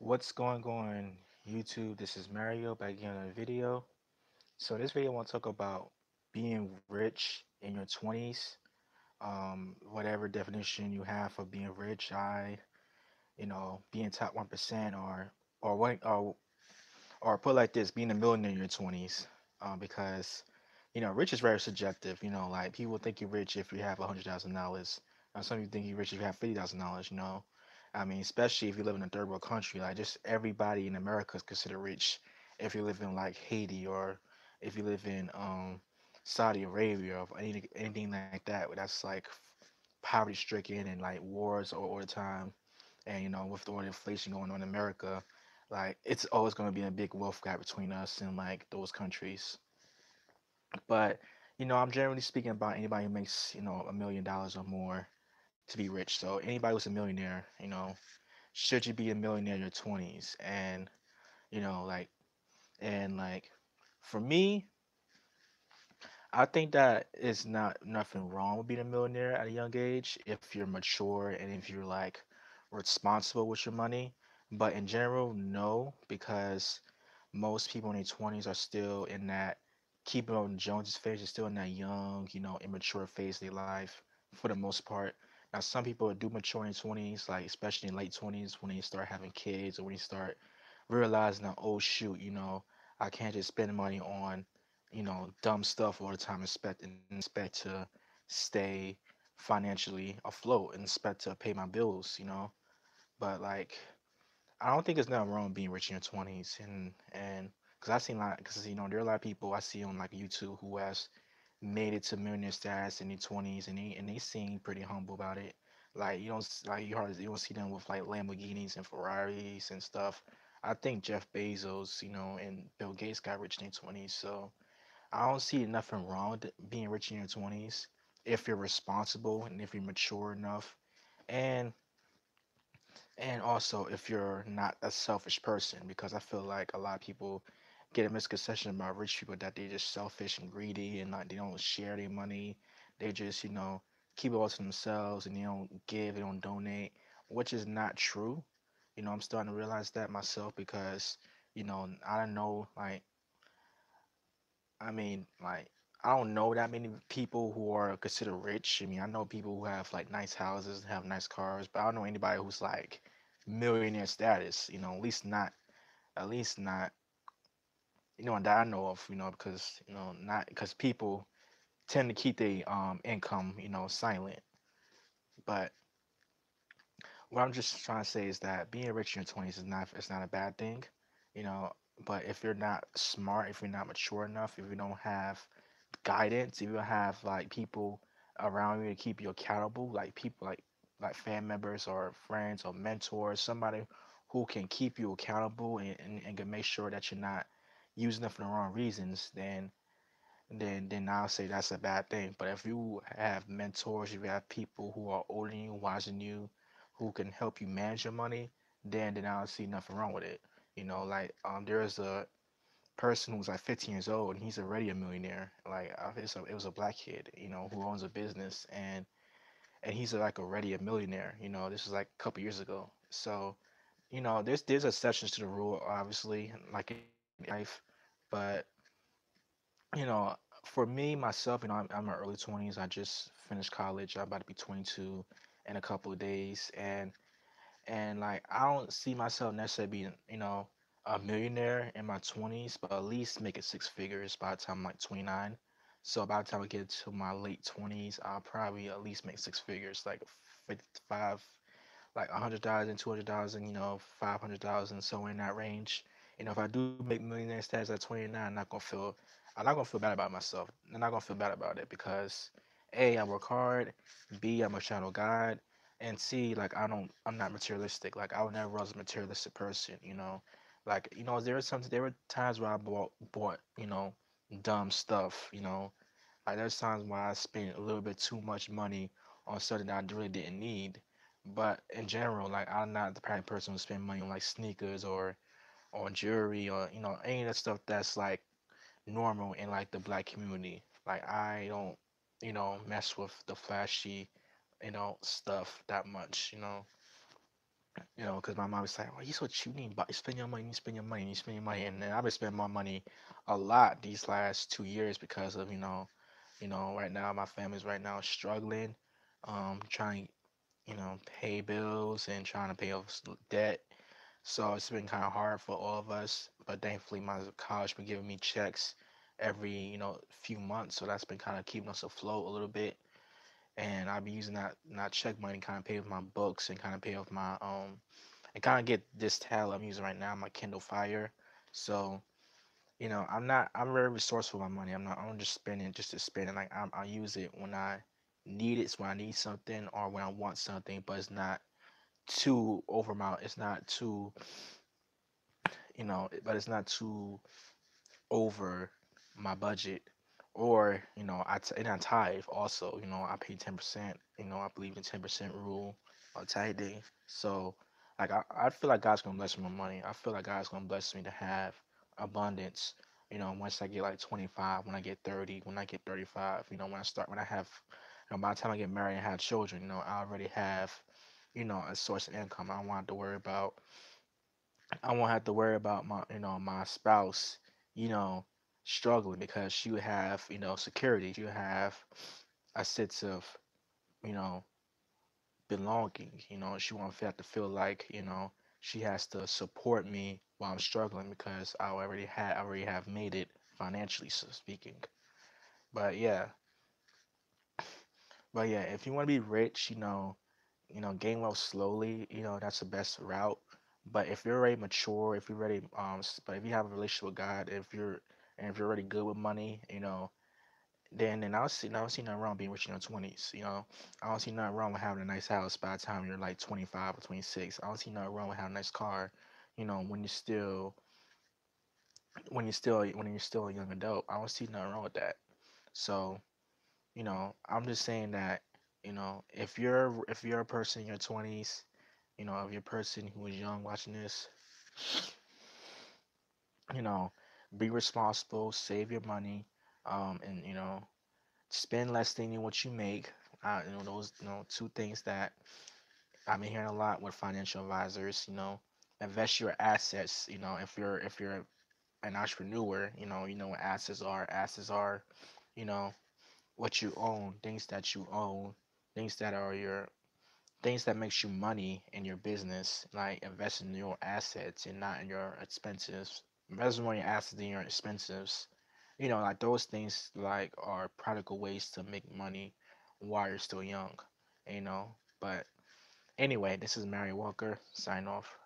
What's going on YouTube? This is Mario back again on a video. So this video I want to talk about being rich in your 20s. Whatever definition you have for being rich, being top 1% or what or put like this, being a millionaire in your 20s. Because rich is very subjective. Like people think you're rich if you have $100,000. Some people think you're rich if you have $50,000. I mean, especially if you live in a third world country, like just everybody in America is considered rich. If you live in like Haiti or if you live in Saudi Arabia or anything like that, that's like poverty stricken and like wars all the time, and with all the inflation going on in America, like it's always going to be a big wealth gap between us and like those countries. But I'm generally speaking about anybody who makes $1 million or more to be rich. So anybody who's a millionaire, should you be a millionaire in your 20s? And you know, like like for me, I think that it's not nothing wrong with being a millionaire at a young age if you're mature and if you're like responsible with your money. But in general, no, because most people in their 20s are still in that keeping on Jones's phase, is still in that young, immature phase of their life for the most part. Now, some people do mature in 20s, like especially in late 20s when they start having kids or when they start realizing that, oh shoot, I can't just spend money on, dumb stuff all the time and expect to stay financially afloat and expect to pay my bills, But like I don't think there's nothing wrong with being rich in your 20s, and because I seen like because there are a lot of people I see on like YouTube who has made it to millionaire status in their 20s, and they seem pretty humble about it. Like like you don't see them with like Lamborghinis and Ferraris and stuff. I think Jeff Bezos, and Bill Gates got rich in their 20s, so I don't see nothing wrong with being rich in your 20s if you're responsible and if you're mature enough. And and also if you're not a selfish person, because I feel like a lot of people get a misconception about rich people that they're just selfish and greedy and like they don't share their money. They just, keep it all to themselves and they don't give, they don't donate, which is not true. I'm starting to realize that myself because, I don't know, like, like, I don't know that many people who are considered rich. I mean, I know people who have like nice houses and have nice cars, but I don't know anybody who's like millionaire status. At least not, that I know of. Because not because people tend to keep their income, silent. But what I'm just trying to say is that being rich in your 20s is not a bad thing, you know. But if you're not smart, if you're not mature enough, if you don't have guidance, if you have like people around you to keep you accountable, like people like family members or friends or mentors, somebody who can keep you accountable and can make sure that you're not using it for the wrong reasons, then I'll say that's a bad thing. But if you have mentors, if you have people who are older than you, wiser than you, who can help you manage your money, then I don't see nothing wrong with it. Like there is a person who's like 15 years old and he's already a millionaire. Like it was a black kid, who owns a business and he's like already a millionaire. This was like a couple years ago. So there's exceptions to the rule, obviously, like in life, but you know, for me myself, I'm in my early 20s. I just finished college. I'm about to be 22 in a couple of days, and like I don't see myself necessarily being, a millionaire in my 20s, but at least making six figures by the time I'm like 29. So by the time I get to my late 20s, I'll probably at least make six figures, like 55, like 100,000, 200,000, 500,000, somewhere in that range. If I do make millionaire status at 29, I'm not gonna feel bad about myself. I'm not gonna feel bad about it because A, I work hard, B, I'm a child of God, and C, like I'm not materialistic. Like I would never was a materialistic person. Like, there were times where I bought, dumb stuff. Like there's times where I spent a little bit too much money on something that I really didn't need. But in general, like I'm not the kind of person who spend money on like sneakers or jewelry or any of that stuff that's like normal in like the black community. Like I don't, mess with the flashy, stuff that much. Because my mom was like, "Oh, you so cheap. You need to spend your money. You spend your money. You spend your money." And then I've been spending my money a lot these last 2 years because of right now my family's right now struggling, trying pay bills and trying to pay off debt. So it's been kind of hard for all of us. But thankfully, my college been giving me checks every few months, so that's been kind of keeping us afloat a little bit. And I'll be using that check money to kind of pay off my books and kind of pay off my and kind of get this tablet I'm using right now, my Kindle Fire. So, I'm very resourceful with my money. I don't just spend it just to spend it. Like I use it when I need it, when I need something or when I want something, but it's not too over my, it's not too, but it's not too over my budget. Or and I tithe also. I pay 10%. I believe in 10% rule or tithing. So like I feel like God's gonna bless me with money. I feel like God's gonna bless me to have abundance. Once I get like 25, when I get 30, when I get 35, when I have, by the time I get married and have children, I already have, a source of income. I won't have to worry about my spouse, you know, struggling because she would have, security. She would have a sense of, you know, belonging. She won't have to feel like, she has to support me while I'm struggling because I already have made it financially, so speaking. But yeah, if you want to be rich, gain wealth slowly, that's the best route. But if you're already mature, if you're ready, but if you have a relationship with God, if you're already good with money, then I don't see nothing wrong being rich in your 20s. I don't see nothing wrong with having a nice house by the time you're like 25 or 26. I don't see nothing wrong with having a nice car, when you're still a young adult. I don't see nothing wrong with that. So, I'm just saying that, if you're a person in your 20s, if you're a person who is young watching this, you know, be responsible, save your money, and spend less than what you make. Those two things that I've been hearing a lot with financial advisors. Invest your assets. If you're an entrepreneur, you know what assets are. Assets are, you know, what you own, things that you own, things that are your things that makes you money in your business, like invest in your assets and not in your expenses. Invest more in your assets than your expenses. Like those things like are practical ways to make money while you're still young. You know. But anyway, this is Mary Walker. Sign off.